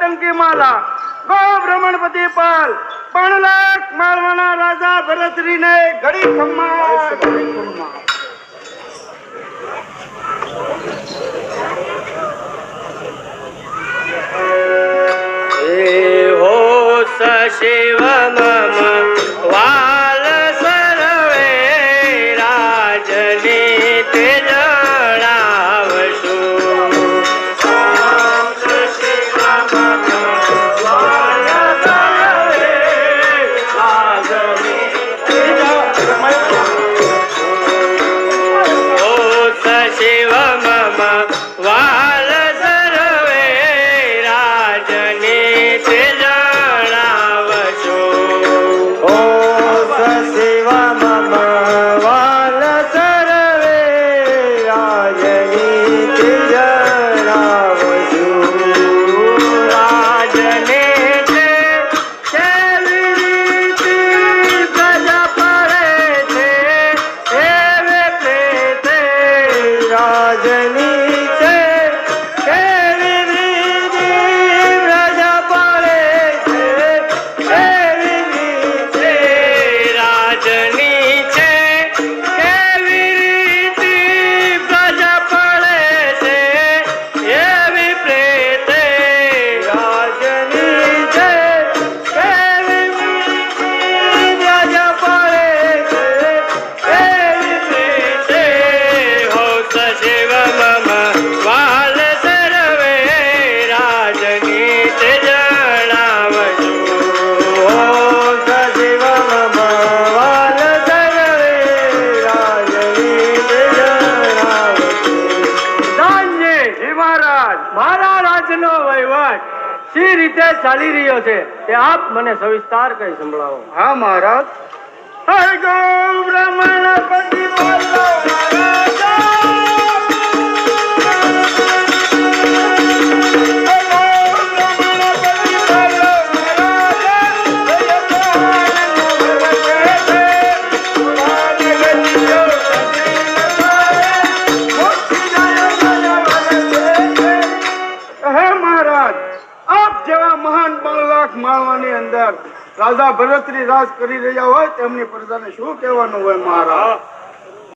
સોલંકી માલા go બ્રહ્મણપતિ પાલ 5 લાખ માળવાના રાજા ભરતરીને ઘડી ખમ્મા હો શિવ મમ વાલ સર્વે રાજની તે જણાવશું શિવ મમ વાલ સર્વે રાજની તે જણાવશું ઓ શિવ મમ વાલ સર્વે રાજની તે જણાવશું રાજને છે કેવી રીતે પ્રજા પડે છે એવે પ્રેતે રાજની છે કેવી રીતે પ્રજા પડે છે એવી રીતે રાજની છે કેવી રીતે પ્રજા પડે છે એવી પ્રેતે રાજની છે કેવી રીતે પ્રજા પડે છે એવી પ્રેતે હો શિવ મમ વાલ સર્વે રાજની તે જણાવશું હો શિવ મમ વાલ સર્વે રાજની તે જણાવશું ધન્ય હે મહારાજ મારા રાજનો વહીવટ સી રીતે ચાલી રહ્યો છે તે આપ મને સવિસ્તાર કહી સંભળાવો હા મહારાજ હે ગો બ્રહ્મણપતિ બોલો માળવાની અંદર રાજા ભરતરી રાજ કરી રહ્યા હોય તેમની પ્રજાને શું કહેવાનું હોય મહારાજ?